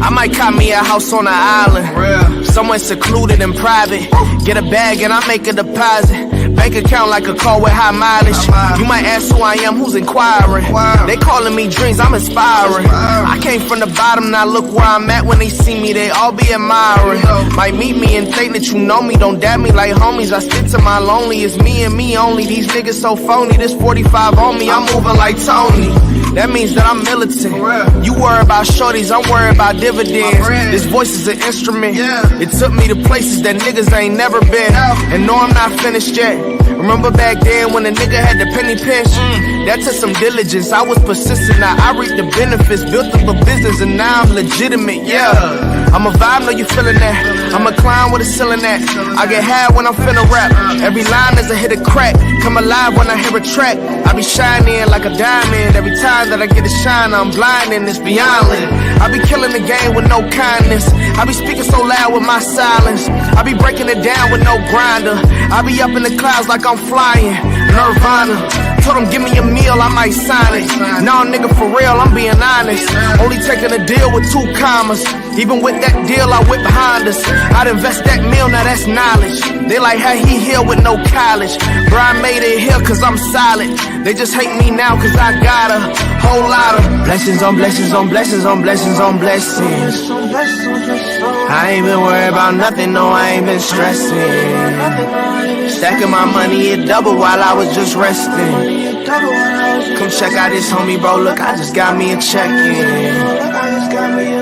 I might cop me a house on an island, somewhere secluded and private. Get a bag and I make a deposit. Bank account like a car with high mileage. You might ask who I am, who's inquiring. They calling me dreams, I'm inspiring. I came from the bottom, now look where I'm at. When they see me, they all be admiring. Might meet me and think that you know me. Don't dab me like homies, I stick to my lonely. It's me and me only. These niggas so phony, this 45 on me, I'm moving like Tony. That means that I'm militant. You worry about shorties, I'm worried about dividends. This voice is an instrument. It took me to places that niggas ain't never been. And no, I'm not finished yet. Remember back then when a nigga had the penny pinch? That took some diligence, I was persistent. Now I reap the benefits, built up a business and now I'm legitimate, I'm a vibe, know you feeling that. I'm a clown with a ceiling at. I get high when I'm finna rap. Every line is a hit a crack. Come alive when I hear a track. I be shining like a diamond. Every time that I get a shine, I'm blinding, it's beyond lit. I be killing the game with no kindness. I be speaking so loud with my silence. I be breaking it down with no grinder. I be up in the clouds like I'm flying. Nirvana. Told him give me a meal, I might sign it. Nah, nigga, for real, I'm being honest. Only taking a deal with 2 commas. Even with that deal, I whip behind us. I'd invest that meal, now that's knowledge. They like how he here with no college. Bro, I made it here cause I'm solid. They just hate me now cause I got a whole lot of blessings on blessings on blessings on blessings on blessings. I ain't been worried about nothing, no, I ain't been stressing. Stacking my money, it doubled while I was just resting. Come check out this homie, bro, look, I just got me a check-in.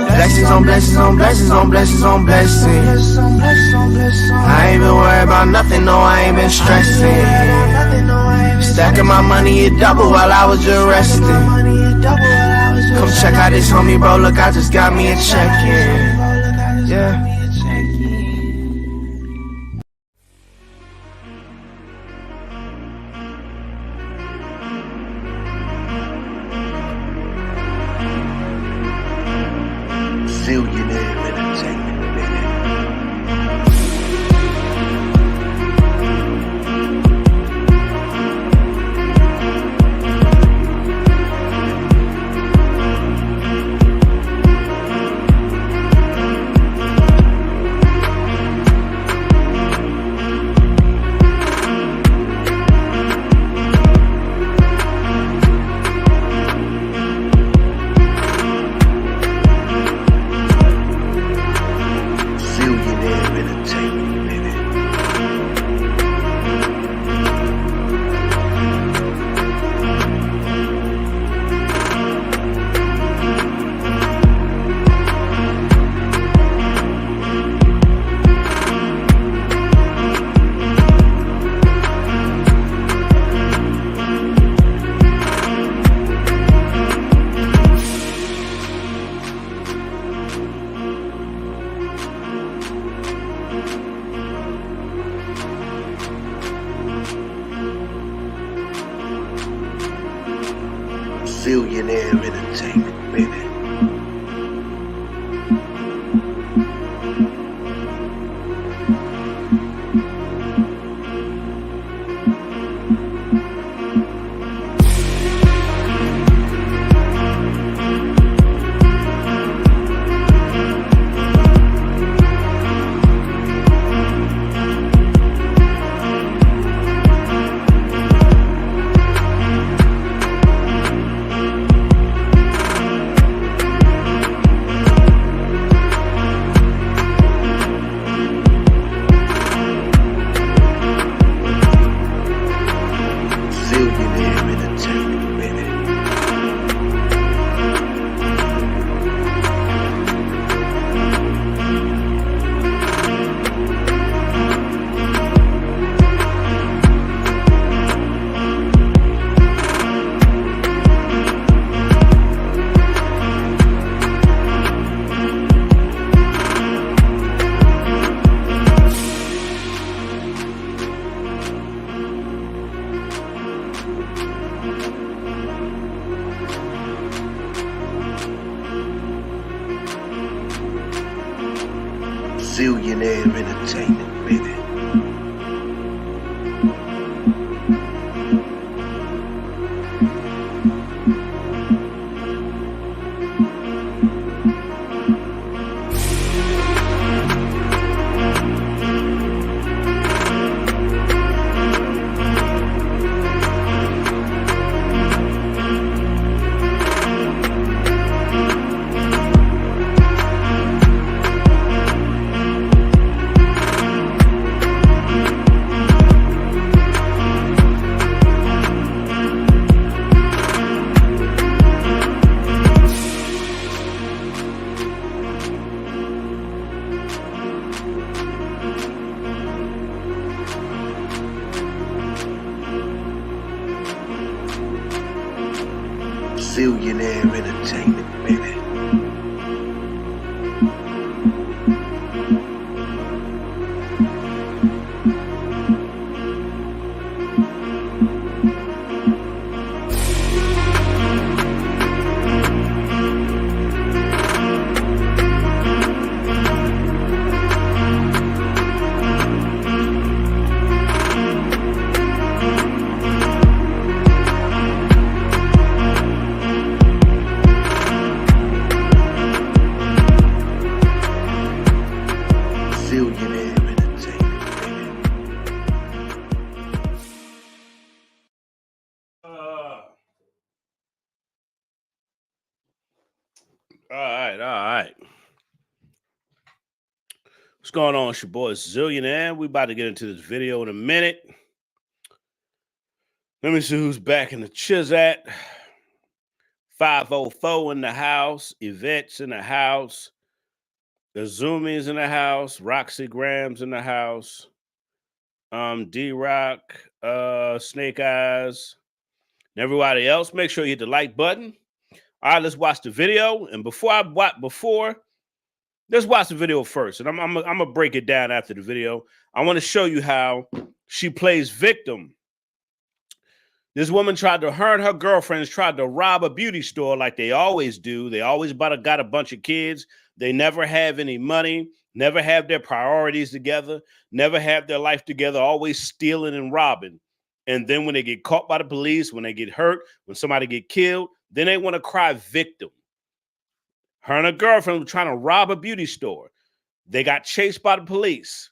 Blessings on blessings on blessings on blessings on blessings. I ain't been worried about nothing, no, I ain't been stressing. Stacking my money, it doubled while I was just resting. Come check out this homie, bro, look, I just got me a check-in. Billionaire Entertainment, baby. Billionaire Entertainment, baby. Billionaire entertainment, baby. All right. What's going on? It's your boy Zillionaire. We about to get into this video in a minute. Let me see who's back in the Chizat. 504 in the house. Yvette's in the house. The Zoomies in the house. Roxy Graham's in the house. D-Rock, Snake Eyes, and everybody else. Make sure you hit the like button. All right, let's watch the video. And let's watch the video first. And I'm gonna break it down after the video. I want to show you how she plays victim. This woman her and her girlfriends tried to rob a beauty store like they always do. They always got a bunch of kids. They never have any money, never have their priorities together, never have their life together, always stealing and robbing. And then when they get caught by the police, when they get hurt, when somebody get killed, then they want to cry victim. Her and her girlfriend were trying to rob a beauty store. They got chased by the police.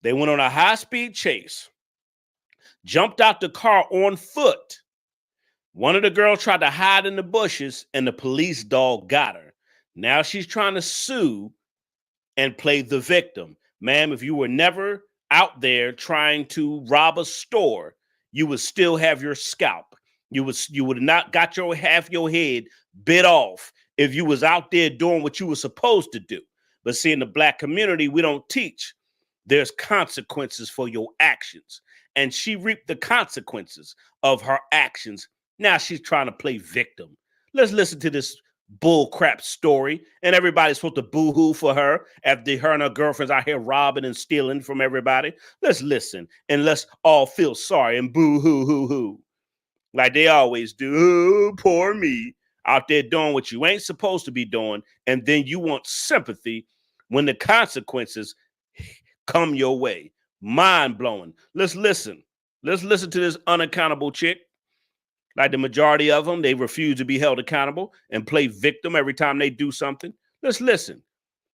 They went on a high-speed chase, jumped out the car on foot. One of the girls tried to hide in the bushes, and the police dog got her. Now she's trying to sue and play the victim. Ma'am, if you were never out there trying to rob a store, you would still have your scalp. You would not got half your head bit off if you was out there doing what you were supposed to do. But see, in the Black community, we don't teach. There's consequences for your actions. And she reaped the consequences of her actions. Now she's trying to play victim. Let's listen to this bull crap story. And everybody's supposed to boo-hoo for her after her and her girlfriends out here robbing and stealing from everybody. Let's listen and let's all feel sorry and boo-hoo-hoo-hoo. Like they always do. Oh, poor me. Out there doing what you ain't supposed to be doing. And then you want sympathy when the consequences come your way. Mind-blowing. Let's listen. Let's listen to this unaccountable chick. Like the majority of them, they refuse to be held accountable and play victim every time they do something. Let's listen.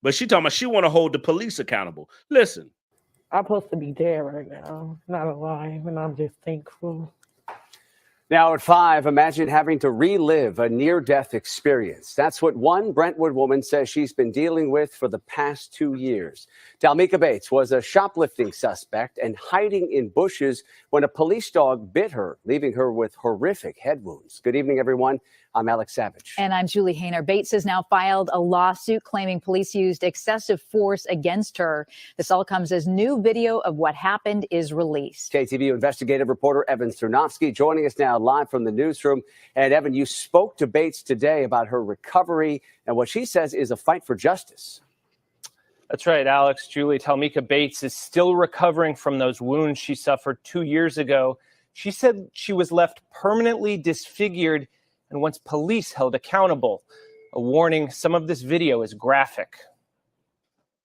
But she talking about she want to hold the police accountable. Listen. I'm supposed to be there right now. Not alive, and I'm just thankful. Now at 5, imagine having to relive a near-death experience. That's what one Brentwood woman says she's been dealing with for the past 2 years. Talmika Bates was a shoplifting suspect and hiding in bushes when a police dog bit her, leaving her with horrific head wounds. Good evening, everyone. I'm Alex Savage. And I'm Julie Hayner. Bates has now filed a lawsuit claiming police used excessive force against her. This all comes as new video of what happened is released. KTVU investigative reporter Evan Sternofsky joining us now live from the newsroom. And Evan, you spoke to Bates today about her recovery and what she says is a fight for justice. That's right, Alex. Julie, Talmika Bates is still recovering from those wounds she suffered 2 years ago. She said she was left permanently disfigured and wants police held accountable. A warning, some of this video is graphic.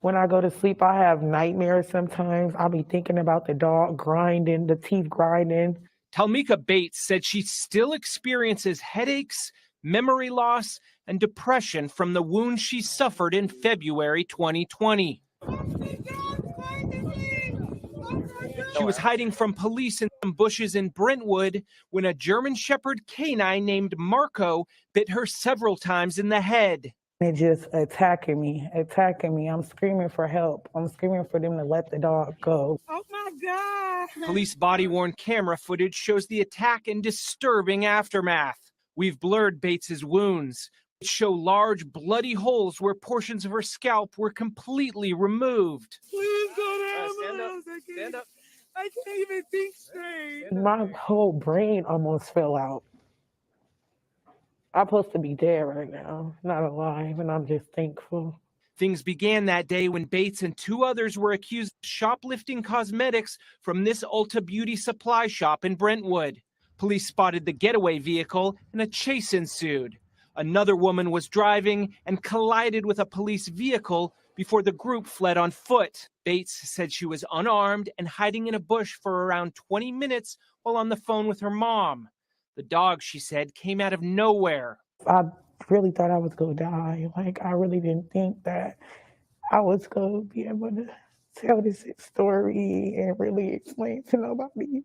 When I go to sleep, I have nightmares sometimes. I'll be thinking about the dog grinding, the teeth grinding. Talmika Bates said she still experiences headaches, memory loss, and depression from the wounds she suffered in February 2020. She was hiding from police in some bushes in Brentwood when a German Shepherd canine named Marco bit her several times in the head. They're just attacking me. I'm screaming for help. I'm screaming for them to let the dog go. Oh my God. Police body-worn camera footage shows the attack and disturbing aftermath. We've blurred Bates's wounds, which show large bloody holes where portions of her scalp were completely removed. Please go to ambulance. Stand up. I can't even think straight. My whole brain almost fell out. I'm supposed to be dead right now, not alive, and I'm just thankful. Things began that day when Bates and 2 others were accused of shoplifting cosmetics from this Ulta Beauty supply shop in Brentwood. Police spotted the getaway vehicle and a chase ensued. Another woman was driving and collided with a police vehicle before the group fled on foot. Bates said she was unarmed and hiding in a bush for around 20 minutes while on the phone with her mom. The dog, she said, came out of nowhere. I really thought I was going to die. Like, I really didn't think that I was going to be able to tell this story and really explain to nobody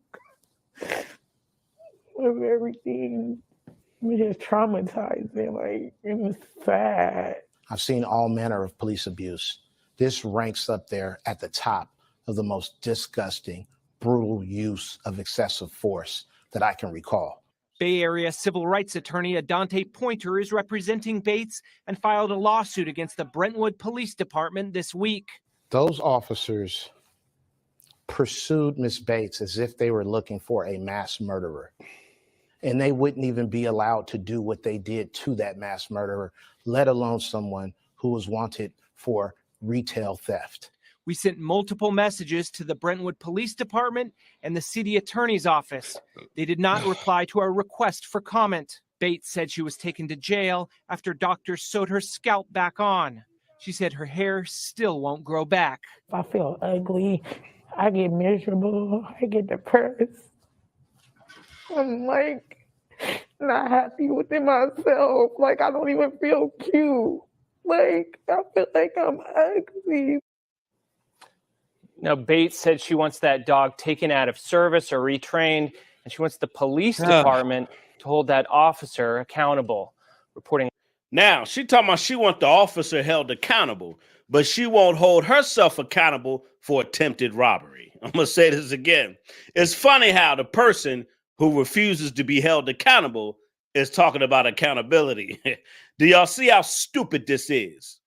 of everything. It was just traumatizing. Like, it was sad. I've seen all manner of police abuse. This ranks up there at the top of the most disgusting, brutal use of excessive force that I can recall. Bay Area civil rights attorney Adante Pointer is representing Bates and filed a lawsuit against the Brentwood Police Department this week. Those officers pursued Miss Bates as if they were looking for a mass murderer. And they wouldn't even be allowed to do what they did to that mass murderer, let alone someone who was wanted for retail theft. We sent multiple messages to the Brentwood Police Department and the city attorney's office. They did not reply to our request for comment. Bates said she was taken to jail after doctors sewed her scalp back on. She said her hair still won't grow back. I feel ugly. I get miserable. I get depressed. I'm like not happy within myself. Like, I don't even feel cute. Like, I feel like I'm ugly. Now, Bates said she wants that dog taken out of service or retrained, and she wants the police department to hold that officer accountable. Reporting. Now, she talking about she wants the officer held accountable, but she won't hold herself accountable for attempted robbery. I'm going to say this again. It's funny how the person who refuses to be held accountable is talking about accountability. Do y'all see how stupid this is?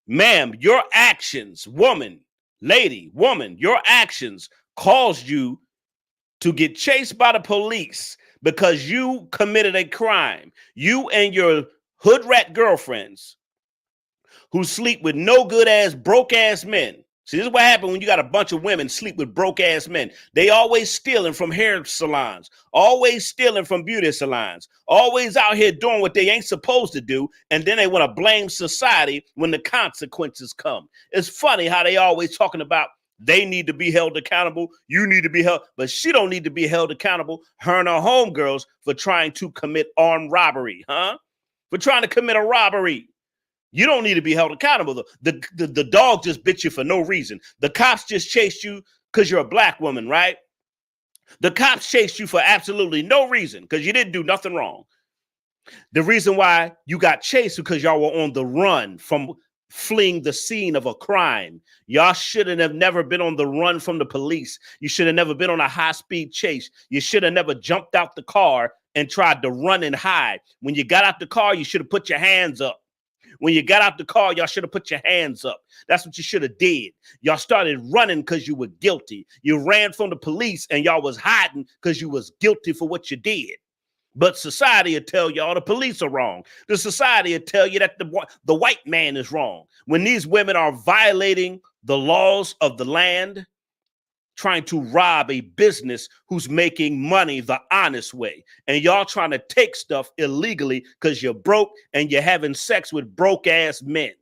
Ma'am, your actions, woman, lady, woman, your actions caused you to get chased by the police because you committed a crime. You and your hood rat girlfriends who sleep with no good ass, broke ass men. See, this is what happens when you got a bunch of women sleep with broke ass men. They always stealing from hair salons, always stealing from beauty salons, always out here doing what they ain't supposed to do. And then they want to blame society when the consequences come. It's funny how they always talking about they need to be held accountable. You need to be held, but she don't need to be held accountable. Her and her homegirls for trying to commit armed robbery, for trying to commit a robbery. You don't need to be held accountable, though. The dog just bit you for no reason. The cops just chased you because you're a black woman, right? The cops chased you for absolutely no reason because you didn't do nothing wrong. The reason why you got chased because y'all were on the run from fleeing the scene of a crime. Y'all shouldn't have never been on the run from the police. You should have never been on a high-speed chase. You should have never jumped out the car and tried to run and hide. When you got out the car, you should have put your hands up. When you got out the car, y'all should have put your hands up. That's what you should have did. Y'all started running because you were guilty. You ran from the police and y'all was hiding because you was guilty for what you did. But society will tell y'all the police are wrong. The society will tell you that the white man is wrong. When these women are violating the laws of the land, trying to rob a business who's making money the honest way. And y'all trying to take stuff illegally because you're broke and you're having sex with broke ass men.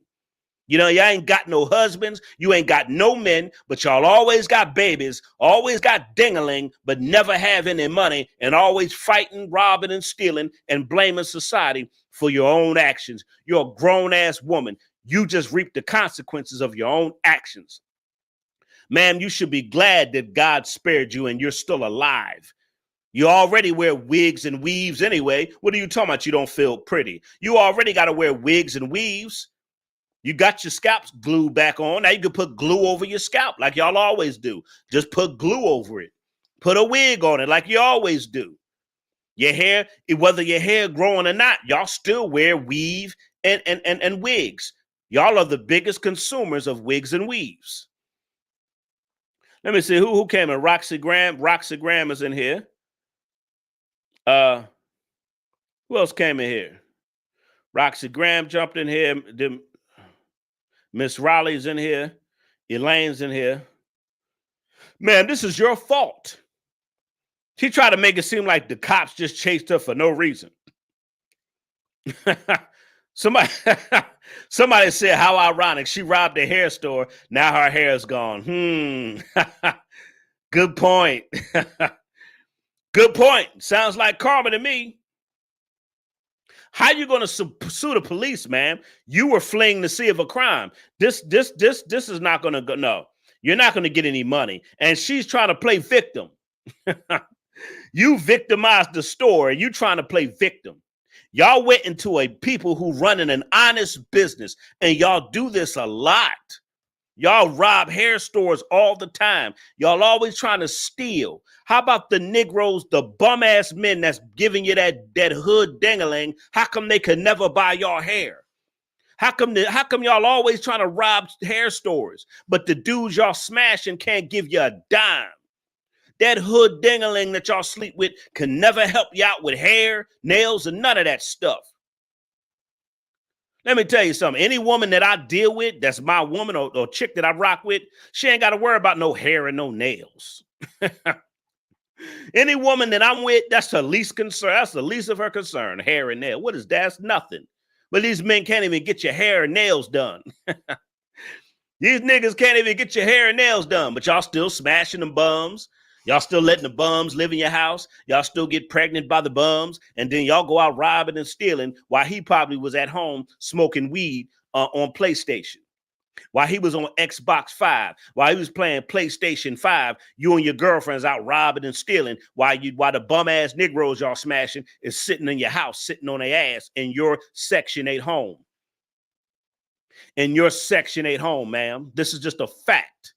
You know, y'all ain't got no husbands. You ain't got no men, but y'all always got babies, always got ding-a-ling, but never have any money and always fighting, robbing, and stealing and blaming society for your own actions. You're a grown-ass woman. You just reap the consequences of your own actions. Ma'am, you should be glad that God spared you and you're still alive. You already wear wigs and weaves anyway. What are you talking about? You don't feel pretty. You already got to wear wigs and weaves. You got your scalps glued back on. Now you can put glue over your scalp like y'all always do. Just put glue over it. Put a wig on it like you always do. Your hair, whether your hair growing or not, y'all still wear weave and wigs. Y'all are the biggest consumers of wigs and weaves. Let me see who came in. Roxy Graham. Roxy Graham is in here. Who else came in here? Roxy Graham jumped in here. Miss Raleigh's in here. Elaine's in here. Man, this is your fault. She tried to make it seem like the cops just chased her for no reason. Somebody said, how ironic. She robbed a hair store. Now her hair is gone. Good point. Good point. Sounds like karma to me. How you going to sue the police, man? You were fleeing the scene of a crime. This is not going to go. No, you're not going to get any money. And she's trying to play victim. You victimized the store and you trying to play victim. Y'all went into a people who running an honest business, and y'all do this a lot. Y'all rob hair stores all the time. Y'all always trying to steal. How about the Negroes, the bum ass men that's giving you that hood dingaling? How come they could never buy y'all hair? How come y'all always trying to rob hair stores, but the dudes y'all smashing can't give you a dime? That hood dingaling that y'all sleep with can never help you out with hair, nails, and none of that stuff. Let me tell you something. Any woman that I deal with, that's my woman or chick that I rock with, she ain't got to worry about no hair and no nails. Any woman that I'm with, that's her least concern. That's the least of her concern, hair and nail. What is that? That's nothing. But these men can't even get your hair and nails done. These niggas can't even get your hair and nails done, but y'all still smashing them bums. Y'all still letting the bums live in your house. Y'all still get pregnant by the bums. And then y'all go out robbing and stealing while he probably was at home smoking weed on PlayStation. While he was on Xbox 5. While he was playing PlayStation 5, you and your girlfriends out robbing and stealing while the bum-ass Negroes y'all smashing is sitting in your house, sitting on their ass in your Section 8 home. In your Section 8 home, ma'am. This is just a fact.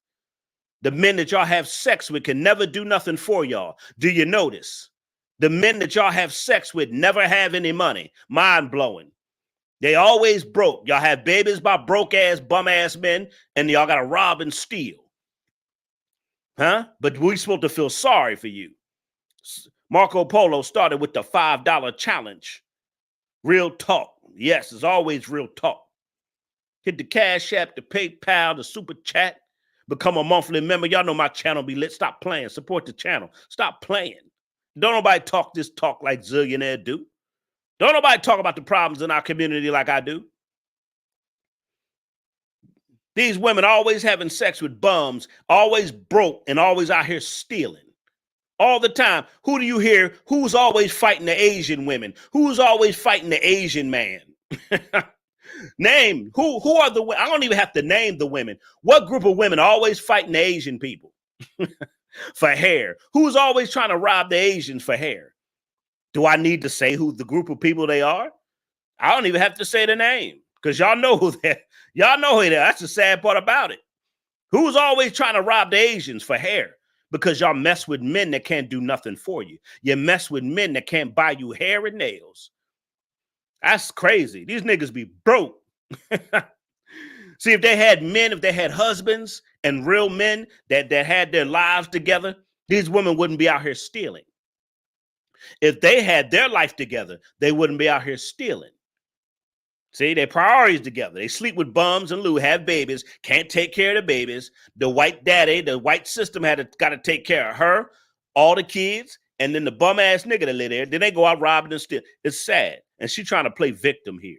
The men that y'all have sex with can never do nothing for y'all. Do you notice? The men that y'all have sex with never have any money. Mind blowing. They always broke. Y'all have babies by broke ass, bum ass men, and y'all got to rob and steal. Huh? But we supposed to feel sorry for you. Marco Polo started with the $5 challenge. Real talk. Yes, it's always real talk. Hit the Cash App, the PayPal, the Super Chat. Become a monthly member. Y'all know my channel be lit. Stop playing. Support the channel. Stop playing. Don't nobody talk this talk like Zillionaire do. Don't nobody talk about the problems in our community like I do. These women always having sex with bums, always broke, and always out here stealing. All the time. Who do you hear? Who's always fighting the Asian women? Who's always fighting the Asian man? Name who are the women? I don't even have to name the women. What group of women are always fighting the Asian people for hair? Who's always trying to rob the Asians for hair? Do I need to say who the group of people they are? I don't even have to say the name because y'all know who they are. Y'all know who they are. That's the sad part about it. Who's always trying to rob the Asians for hair? Because y'all mess with men that can't do nothing for you. You mess with men that can't buy you hair and nails. That's crazy. These niggas be broke. See, if they had men, if they had husbands and real men that had their lives together, these women wouldn't be out here stealing. If they had their life together, they wouldn't be out here stealing. See, their priorities together. They sleep with bums and have babies, can't take care of the babies. The white daddy, the white system got to take care of her, all the kids, and then the bum ass nigga that live there. Then they go out robbing and steal. It's sad. And she's trying to play victim here.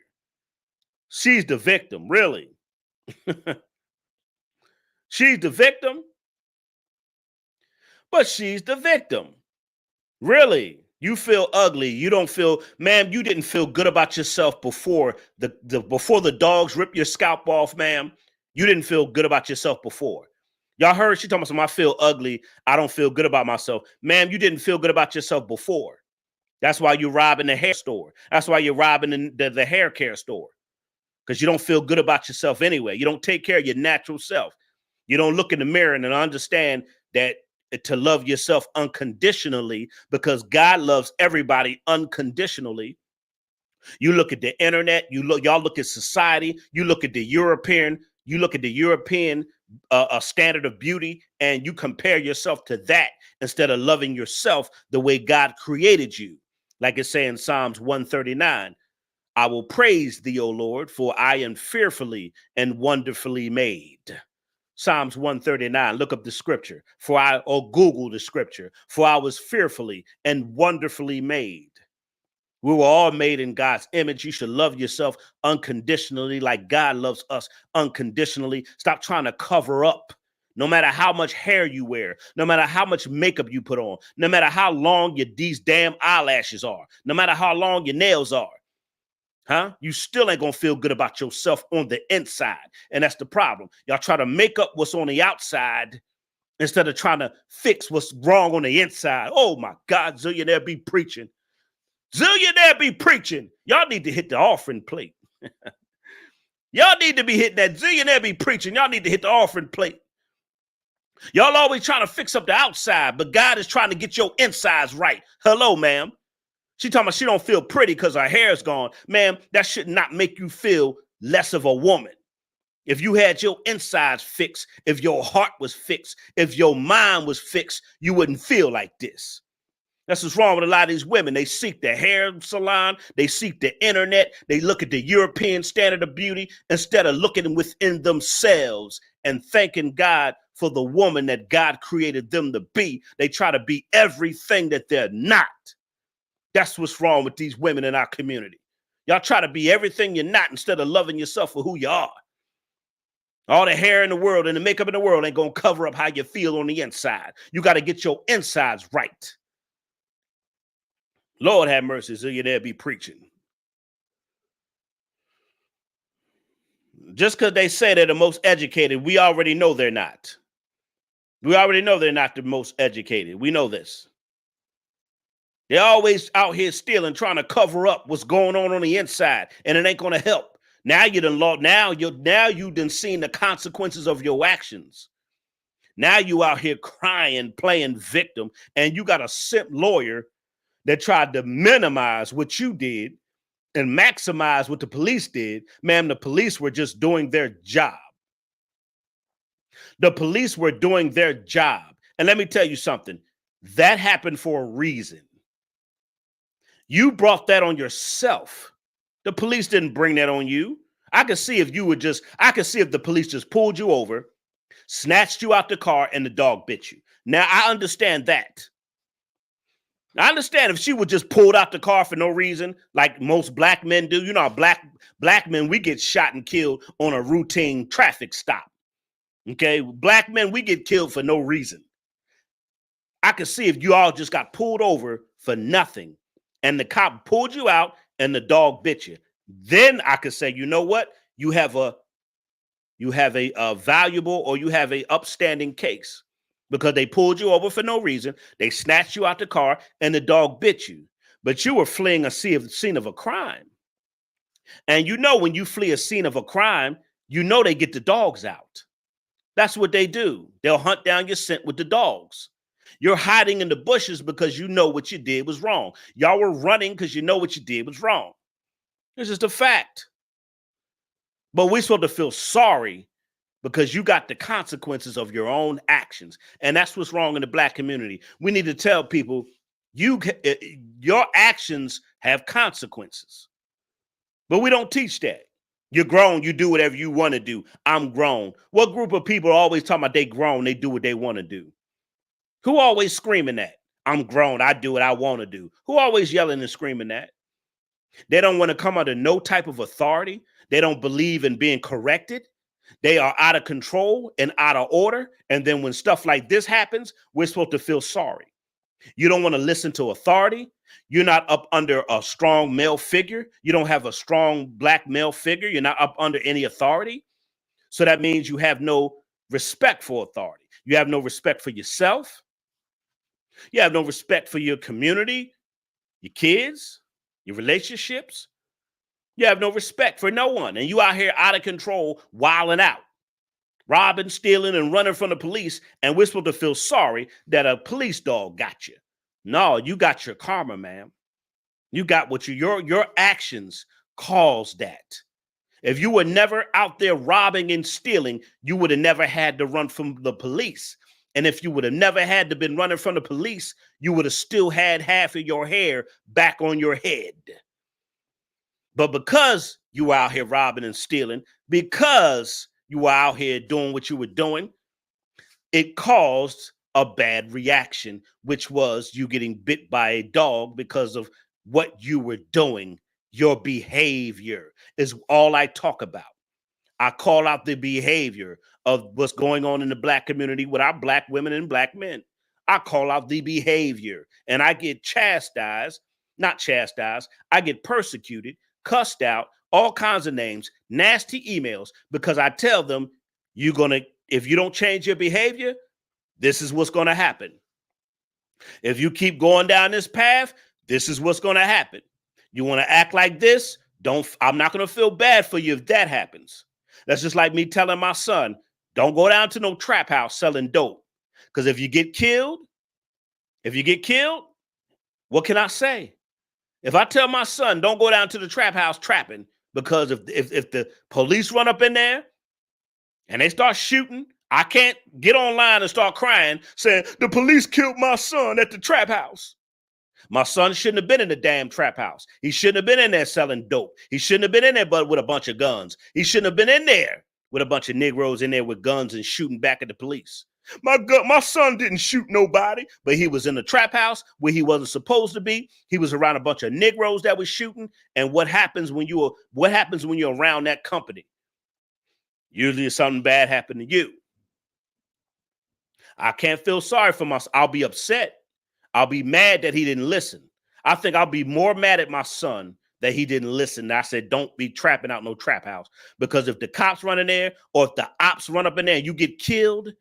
She's the victim, really. She's the victim. But she's the victim. Really. You feel ugly. You don't feel, ma'am, you didn't feel good about yourself before the dogs rip your scalp off, ma'am. You didn't feel good about yourself before. Y'all heard she talking about I feel ugly. I don't feel good about myself. Ma'am, you didn't feel good about yourself before. That's why you're robbing the hair store. That's why you're robbing the hair care store. Because you don't feel good about yourself anyway. You don't take care of your natural self. You don't look in the mirror and understand that to love yourself unconditionally, because God loves everybody unconditionally. You look at the internet, y'all look at society, you look at the European standard of beauty, and you compare yourself to that instead of loving yourself the way God created you. Like it's saying Psalms 139. I will praise thee, O Lord, for I am fearfully and wonderfully made. Psalms 139, look up the scripture, or Google the scripture, for I was fearfully and wonderfully made. We were all made in God's image. You should love yourself unconditionally like God loves us unconditionally. Stop trying to cover up. No matter how much hair you wear, no matter how much makeup you put on, no matter how long these damn eyelashes are, no matter how long your nails are, you still ain't gonna feel good about yourself on the inside. And that's the problem. Y'all try to make up what's on the outside instead of trying to fix what's wrong on the inside. Oh my God, Zillionaire be preaching. Zillionaire be preaching. Y'all need to hit the offering plate. Y'all need to be hitting that. Zillionaire be preaching. Y'all need to hit the offering plate. Y'all always trying to fix up the outside, but God is trying to get your insides right. Hello, ma'am. She talking about she don't feel pretty because her hair is gone. Ma'am, that should not make you feel less of a woman. If you had your insides fixed, if your heart was fixed, if your mind was fixed, you wouldn't feel like this. That's what's wrong with a lot of these women. They seek the hair salon. They seek the internet. They look at the European standard of beauty instead of looking within themselves and thanking God for the woman that God created them to be. They try to be everything that they're not. That's what's wrong with these women in our community. Y'all try to be everything you're not instead of loving yourself for who you are. All the hair in the world and the makeup in the world ain't going to cover up how you feel on the inside. You got to get your insides right. Lord have mercy, so you there be preaching. Just because they say they're the most educated, we already know they're not. We already know they're not the most educated. We know this. They're always out here stealing, trying to cover up what's going on the inside, and it ain't going to help. Now you done seen the consequences of your actions. Now you out here crying, playing victim, and you got a simp lawyer that tried to minimize what you did and maximize what the police did. Ma'am, the police were just doing their job. The police were doing their job. And let me tell you something. That happened for a reason. You brought that on yourself. The police didn't bring that on you. I could see if the police just pulled you over, snatched you out the car, and the dog bit you. Now, I understand that. I understand if she was just pulled out the car for no reason, like most black men do. You know, black men, we get shot and killed on a routine traffic stop. Okay, black men, we get killed for no reason. I could see if you all just got pulled over for nothing and the cop pulled you out and the dog bit you. Then I could say, you know what? You have a valuable, or you have a upstanding case. Because they pulled you over for no reason. They snatched you out the car and the dog bit you. But you were fleeing a scene of a crime. And you know when you flee a scene of a crime, you know they get the dogs out. That's what they do. They'll hunt down your scent with the dogs. You're hiding in the bushes because you know what you did was wrong. Y'all were running because you know what you did was wrong. This is the fact. But we're supposed to feel sorry because you got the consequences of your own actions. And that's what's wrong in the black community. We need to tell people, your actions have consequences. But we don't teach that. You're grown, you do whatever you want to do. I'm grown. What group of people are always talking about they grown, they do what they want to do? Who always screaming that? I'm grown, I do what I want to do. Who always yelling and screaming that? They don't want to come under no type of authority. They don't believe in being corrected. They are out of control and out of order. And then when stuff like this happens, we're supposed to feel sorry. You don't want to listen to authority. You're not up under a strong male figure. You don't have a strong black male figure. You're not up under any authority. So that means you have no respect for authority. You have no respect for yourself. You have no respect for your community, your kids, your relationships. You have no respect for no one. And you out here out of control, wilding out, robbing, stealing, and running from the police. And we're supposed to feel sorry that a police dog got you. No, you got your karma, ma'am. You got what your actions caused that. If you were never out there robbing and stealing, you would have never had to run from the police. And if you would have never had to been running from the police, you would have still had half of your hair back on your head. But because you were out here robbing and stealing, because you were out here doing what you were doing, it caused a bad reaction, which was you getting bit by a dog because of what you were doing. Your behavior is all I talk about. I call out the behavior of what's going on in the Black community with our Black women and Black men. I call out the behavior, and I get not chastised, I get persecuted, cussed out, all kinds of names, nasty emails, because I tell them, if you don't change your behavior, this is what's going to happen. If you keep going down this path, this is what's going to happen. You want to act like this? I'm not going to feel bad for you if that happens. That's just like me telling my son, don't go down to no trap house selling dope. Because if you get killed, what can I say? If I tell my son, don't go down to the trap house trapping, because if the police run up in there and they start shooting, I can't get online and start crying saying, the police killed my son at the trap house. My son shouldn't have been in the damn trap house. He shouldn't have been in there selling dope. He shouldn't have been in there but with a bunch of guns. He shouldn't have been in there with a bunch of Negroes in there with guns and shooting back at the police. My son didn't shoot nobody, but he was in the trap house where he wasn't supposed to be. He was around a bunch of Negroes that was shooting. And what happens when you're around that company? Usually something bad happened to you. I can't feel sorry for myself. I'll be upset. I'll be mad that he didn't listen. I think I'll be more mad at my son that he didn't listen. I said, don't be trapping out no trap house. Because if the cops run in there or if the ops run up in there and you get killed,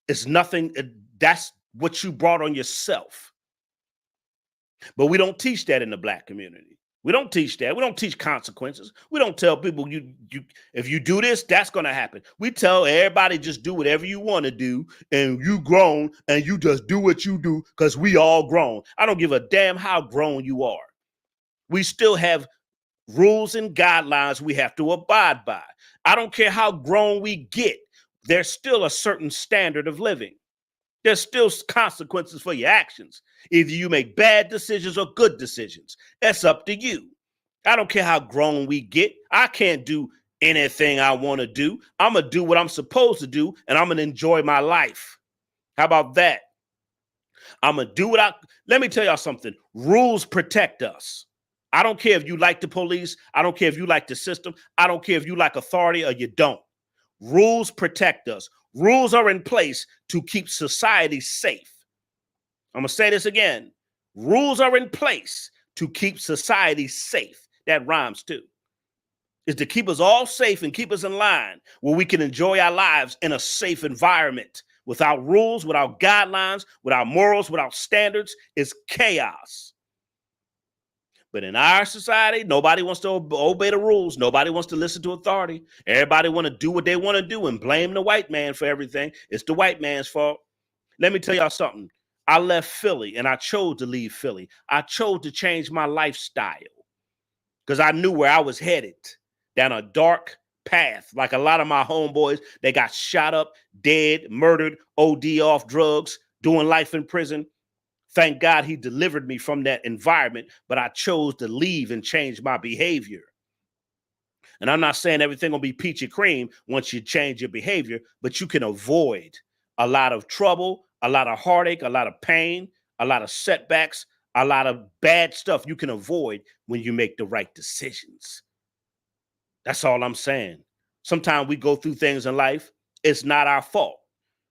it's nothing. That's what you brought on yourself. But we don't teach that in the Black community. We don't teach that. We don't teach consequences. We don't tell people if you do this, that's going to happen. We tell everybody just do whatever you want to do, and you grown and you just do what you do because we all grown. I don't give a damn how grown you are. We still have rules and guidelines we have to abide by. I don't care how grown we get. There's still a certain standard of living. There's still consequences for your actions. Either you make bad decisions or good decisions. That's up to you. I don't care how grown we get. I can't do anything I want to do. I'm going to do what I'm supposed to do, and I'm going to enjoy my life. How about that? I'm going to do let me tell y'all something. Rules protect us. I don't care if you like the police. I don't care if you like the system. I don't care if you like authority or you don't. Rules protect us. Rules are in place to keep society safe. I'm going to say this again. Rules are in place to keep society safe. That rhymes too. Is to keep us all safe and keep us in line where we can enjoy our lives in a safe environment. Without rules, without guidelines, without morals, without standards, it's chaos. But in our society, nobody wants to obey the rules. Nobody wants to listen to authority. Everybody want to do what they want to do and blame the white man for everything. It's the white man's fault. Let me tell y'all something. I left Philly and I chose to leave Philly. I chose to change my lifestyle because I knew where I was headed, down a dark path. Like a lot of my homeboys, they got shot up, dead, murdered, OD off drugs, doing life in prison. Thank God he delivered me from that environment, but I chose to leave and change my behavior. And I'm not saying everything will be peachy cream once you change your behavior, but you can avoid a lot of trouble, a lot of heartache, a lot of pain, a lot of setbacks, a lot of bad stuff you can avoid when you make the right decisions. That's all I'm saying. Sometimes we go through things in life. It's not our fault.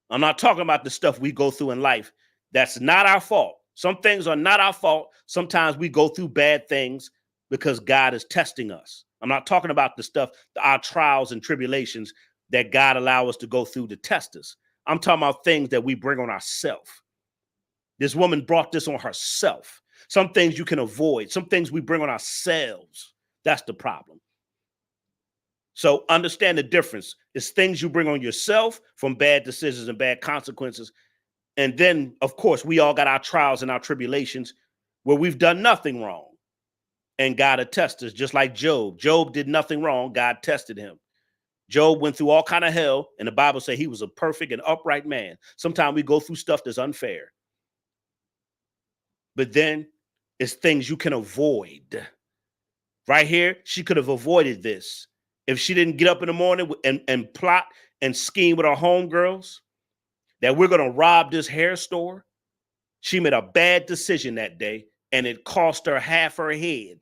I'm not talking about the stuff we go through in life. That's not our fault. Some things are not our fault. Sometimes we go through bad things because God is testing us. I'm not talking about the stuff, our trials and tribulations that God allows us to go through to test us. I'm talking about things that we bring on ourselves. This woman brought this on herself. Some things you can avoid. Some things we bring on ourselves. That's the problem. So understand the difference. It's things you bring on yourself from bad decisions and bad consequences. And then, of course, we all got our trials and our tribulations where we've done nothing wrong. And God attests us, just like Job. Job did nothing wrong. God tested him. Job went through all kind of hell, and the Bible says he was a perfect and upright man. Sometimes we go through stuff that's unfair. But then it's things you can avoid. Right here, she could have avoided this if she didn't get up in the morning and plot and scheme with her homegirls that we're going to rob this hair store. She made a bad decision that day, and it cost her half her head.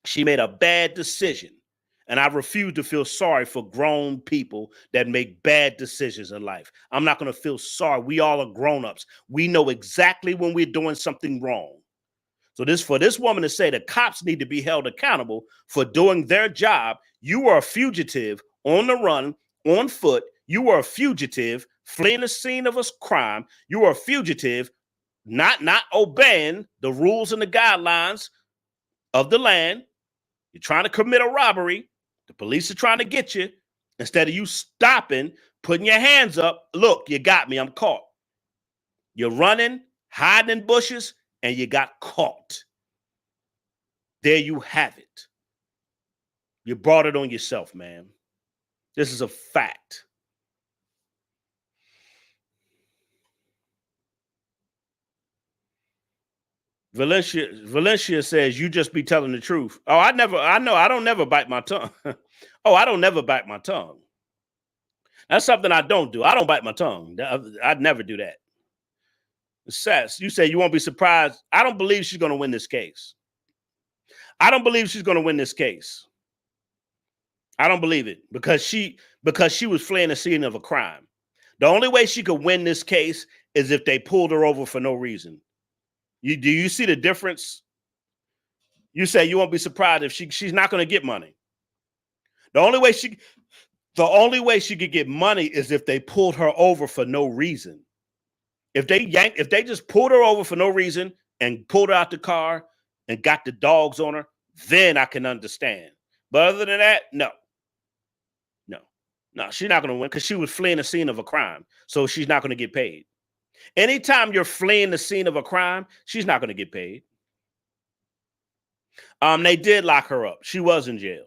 She made a bad decision, and I refuse to feel sorry for grown people that make bad decisions in life. I'm not going to feel sorry. We all are grown-ups. We know exactly when we're doing something wrong. So for this woman to say the cops need to be held accountable for doing their job, you are a fugitive on the run, on foot. You are a fugitive fleeing the scene of a crime. You are a fugitive not obeying the rules and the guidelines of the land. You're trying to commit a robbery. The police are trying to get you. Instead of you stopping, putting your hands up, look, you got me, I'm caught. You're running, hiding in bushes, and you got caught. There you have it. You brought it on yourself, man. This is a fact. Valencia says, you just be telling the truth. Oh, I don't never bite my tongue. Oh, I don't never bite my tongue. That's something I don't do. I don't bite my tongue. I'd never do that. Says, you say you won't be surprised. I don't believe she's going to win this case. I don't believe she's going to win this case. I don't believe it because she was fleeing the scene of a crime. The only way she could win this case is if they pulled her over for no reason. Do you see the difference? You say you won't be surprised if she's not going to get money. The only way she could get money is if they pulled her over for no reason. If they just pulled her over for no reason and pulled her out the car and got the dogs on her, then I can understand. But other than that, no, she's not going to win because she was fleeing the scene of a crime. So she's not going to get paid. Anytime you're fleeing the scene of a crime, she's not going to get paid. They did lock her up. She was in jail.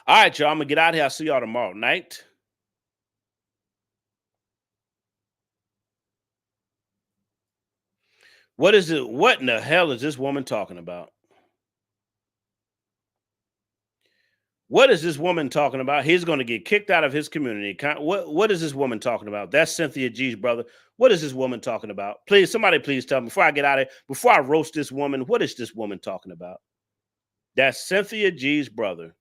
All right, y'all. I'm going to get out of here. I'll see y'all tomorrow night. What is it? What in the hell is this woman talking about? What is this woman talking about? He's going to get kicked out of his community. What is this woman talking about? That's Cynthia G's brother. What is this woman talking about? Please, somebody please tell me before I get out of here, before I roast this woman, what is this woman talking about? That's Cynthia G's brother.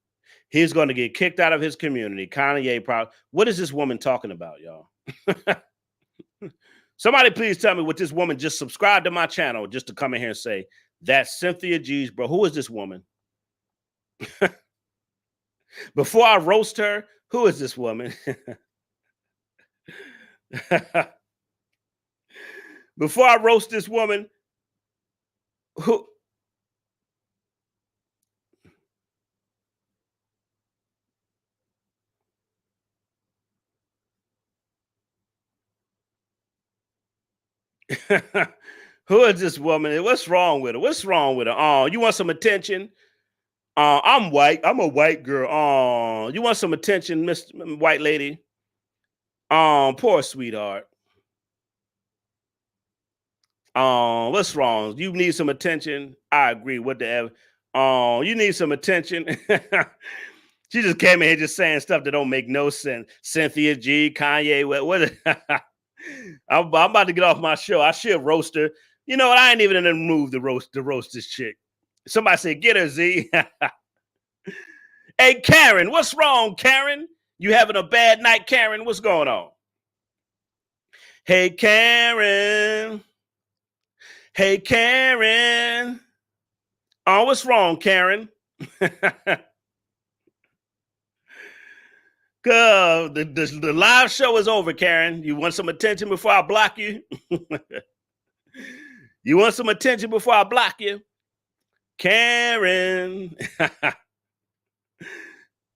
He's going to get kicked out of his community. Kanye probably. What is this woman talking about, y'all? Somebody please tell me what this woman just subscribed to my channel just to come in here and say, that's Cynthia G's bro. Who is this woman? Before I roast her, who is this woman? Before I roast this woman, who? Who is this woman? What's wrong with her? What's wrong with her? Oh, you want some attention? I'm white. I'm a white girl. Oh, you want some attention, Miss White Lady? Poor sweetheart. What's wrong? You need some attention. I agree. Whatever. You need some attention. She just came in here just saying stuff that don't make no sense. Cynthia G, Kanye, what? I'm about to get off my show. I should roast her. You know what? I ain't even in the mood to roast this chick. Somebody say, get her, Z. Hey, Karen, what's wrong, Karen? You having a bad night, Karen? What's going on? Hey, Karen. Hey, Karen. Oh, what's wrong, Karen? The live show is over, Karen. You want some attention before I block you? You want some attention before I block you? Karen.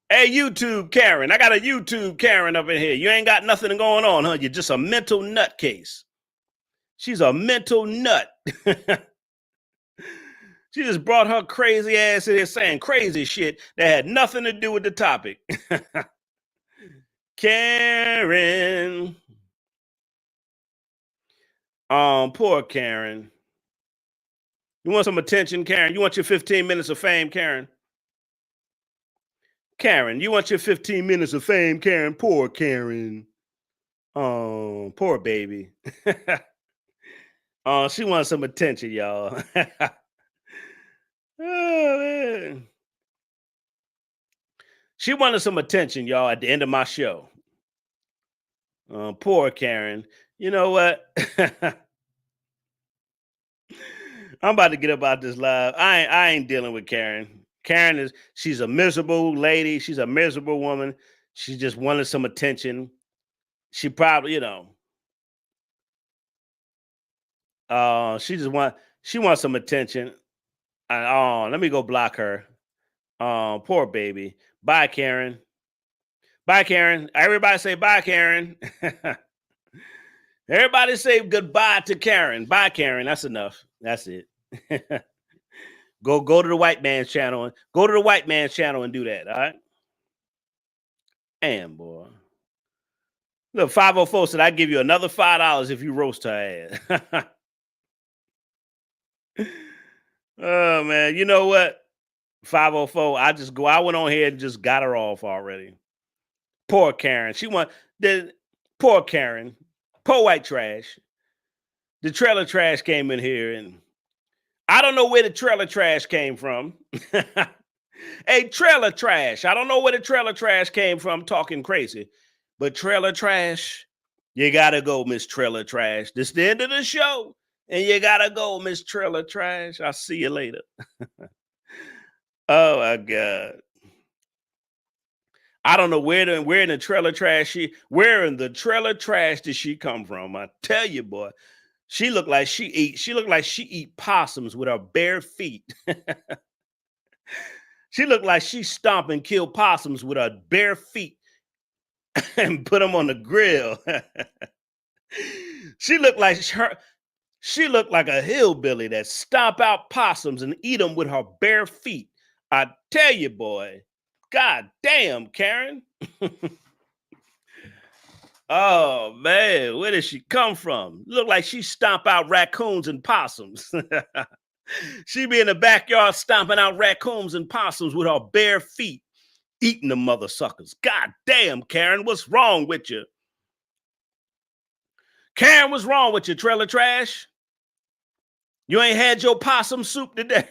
Hey, YouTube Karen. I got a YouTube Karen up in here. You ain't got nothing going on, huh? You're just a mental nutcase. She's a mental nut. She just brought her crazy ass in here saying crazy shit that had nothing to do with the topic. Karen. Poor Karen. You want some attention, Karen? You want your 15 minutes of fame, Karen? Karen, you want your 15 minutes of fame, Karen? Poor Karen. Oh, poor baby. Oh, she wants some attention, y'all. Oh, man. She wanted some attention, y'all, at the end of my show. Poor Karen. You know what? I'm about to get up out this live. I ain't dealing with Karen. Karen she's a miserable lady. She's a miserable woman. She just wanted some attention. She probably, she wants some attention. Let me go block her. Poor baby. Bye, Karen. Bye, Karen. Everybody say bye, Karen. Everybody say goodbye to Karen. Bye, Karen. That's enough. That's it. Go to the white man's channel. Go to the white man's channel and do that. All right. And boy. Look, 504 said I'd give you another $5 if you roast her ass. Oh man, you know what? 504. I went on here and just got her off already. Poor Karen. Poor Karen. Poor white trash. The trailer trash came in here and I don't know where the trailer trash came from. Hey, trailer trash. I don't know where the trailer trash came from talking crazy. But trailer trash, you gotta go, Miss Trailer Trash. This is the end of the show. And you gotta go, Miss Trailer Trash. I'll see you later. Oh my God. I don't know where in the trailer trash trailer trash did she come from? I tell you, boy. She looked like she eat possums with her bare feet. She looked like she stomp and kill possums with her bare feet and put them on the grill. She looked like a hillbilly that stomp out possums and eat them with her bare feet. I tell you, boy. God damn, Karen. Oh, man. Where did she come from? Look like she stomp out raccoons and possums. She be in the backyard stomping out raccoons and possums with her bare feet, eating the mother suckers. God damn, Karen, what's wrong with you? Karen, what's wrong with you, trailer trash? You ain't had your possum soup today?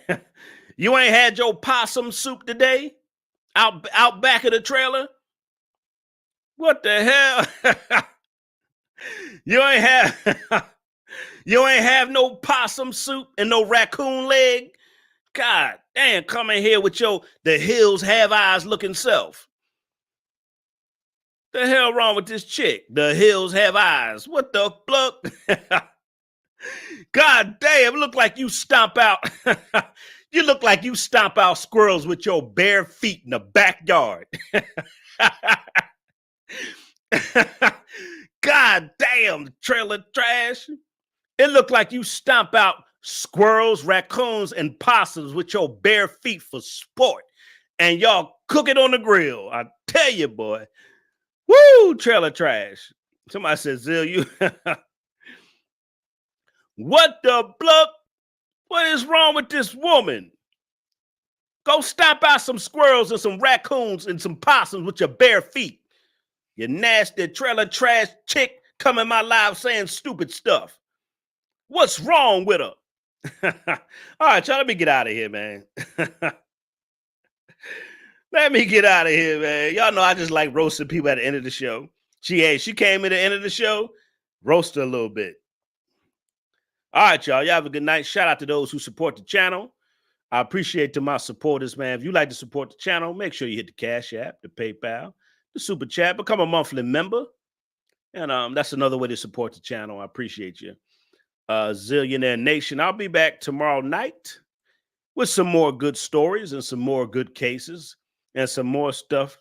You ain't had your possum soup today? Out back of the trailer? What the hell? You ain't have no possum soup and no raccoon leg? God damn, come in here with the hills have eyes looking self. The hell wrong with this chick? The hills have eyes. What the fuck? God damn, look like you stomp out. You look like you stomp out squirrels with your bare feet in the backyard. God damn, trailer trash. It looked like you stomp out squirrels, raccoons, and possums with your bare feet for sport. And y'all cook it on the grill. I tell you, boy. Woo, trailer trash. Somebody said, Zill, you. What the bluck? What is wrong with this woman? Go stomp out some squirrels and some raccoons and some possums with your bare feet. You nasty trailer trash chick come in my live saying stupid stuff. What's wrong with her? All right, y'all, let me get out of here, man. Let me get out of here, man. Y'all know I just like roasting people at the end of the show. She came at the end of the show, roast her a little bit. All right, y'all. Y'all have a good night. Shout out to those who support the channel. I appreciate to my supporters, man. If you like to support the channel, make sure you hit the Cash App, the PayPal, the Super Chat. Become a monthly member. And that's another way to support the channel. I appreciate you. Zillionaire Nation. I'll be back tomorrow night with some more good stories and some more good cases and some more stuff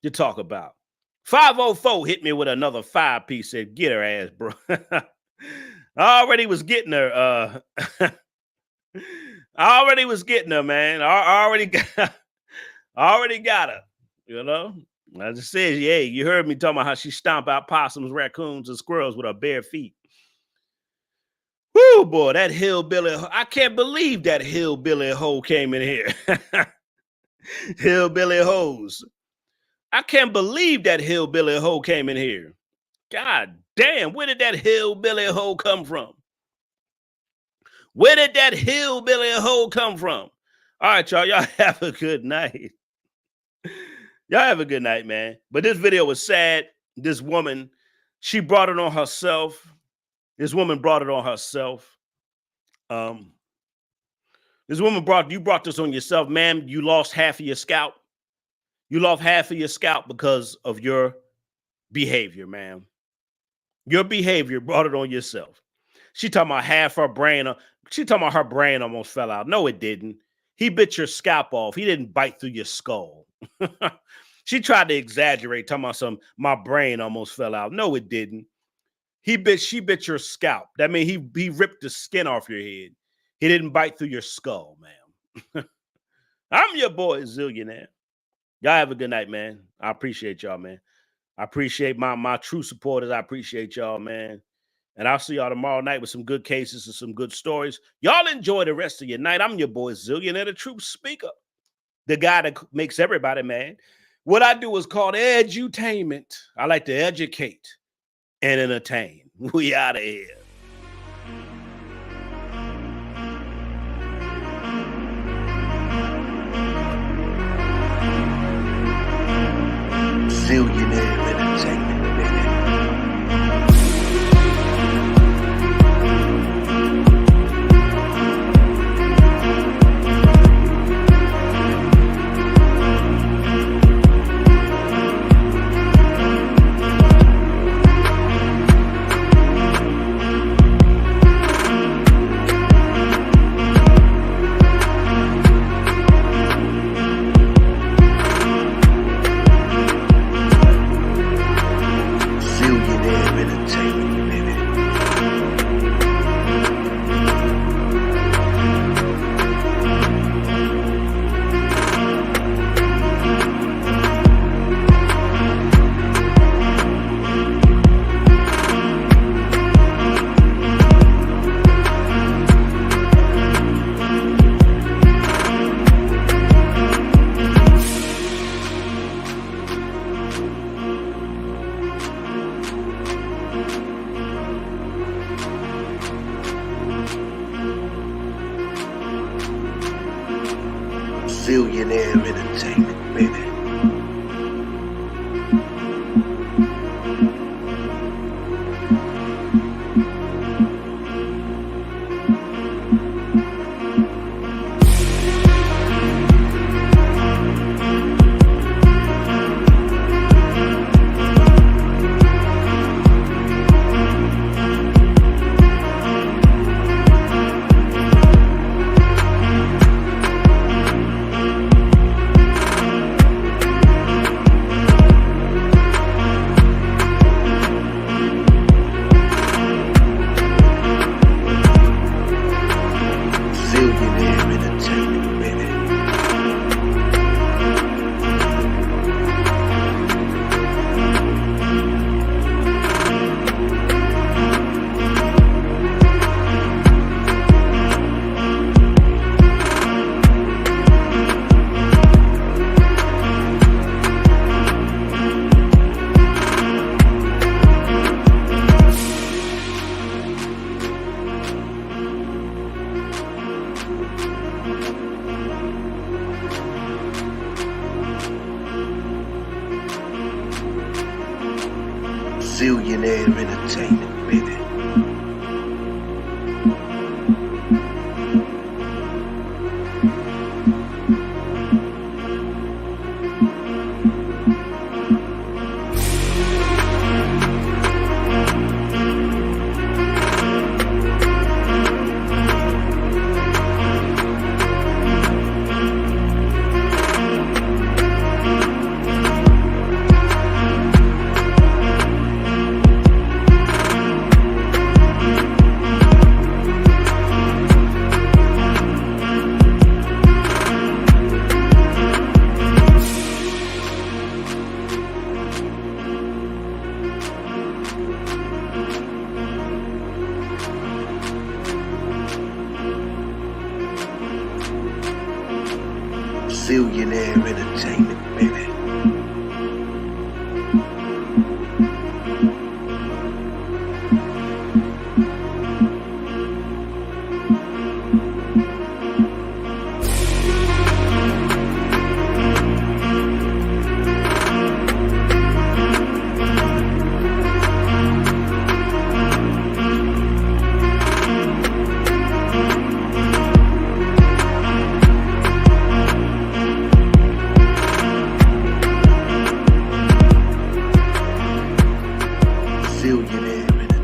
to talk about. 504 hit me with another 5-piece. Said, get her ass, bro. I already was getting her. I already was getting her, man. I already got her. You know, I just said, yeah, you heard me talking about how she stomp out possums, raccoons, and squirrels with her bare feet. Whoo, boy, that hillbilly. I can't believe that hillbilly hoe came in here. Hillbilly hoes. I can't believe that hillbilly hoe came in here. God damn, where did that hillbilly hoe come from? Where did that hillbilly hoe come from? All right, y'all. Y'all have a good night. Y'all have a good night, man. But this video was sad. This woman, she brought it on herself. This woman brought it on herself. This woman brought this on yourself, ma'am. You lost half of your scalp. You lost half of your scalp because of your behavior, ma'am. Your behavior brought it on yourself. She talking about half her brain. She talking about her brain almost fell out. No, it didn't. He bit your scalp off. He didn't bite through your skull. She tried to exaggerate, talking about my brain almost fell out. No, it didn't. She bit your scalp. That means he ripped the skin off your head. He didn't bite through your skull, ma'am. I'm your boy, Zillionaire. Y'all have a good night, man. I appreciate y'all, man. I appreciate my true supporters. I appreciate y'all, man. And I'll see y'all tomorrow night with some good cases and some good stories. Y'all enjoy the rest of your night. I'm your boy, Zillionaire, the truth speaker. The guy that makes everybody mad. What I do is called edutainment. I like to educate and entertain. We out of here. Zillionaire entertainment, baby. Zillionaire entertainment, baby. Zillionaire entertainment, baby. Billionaire entertainment, baby.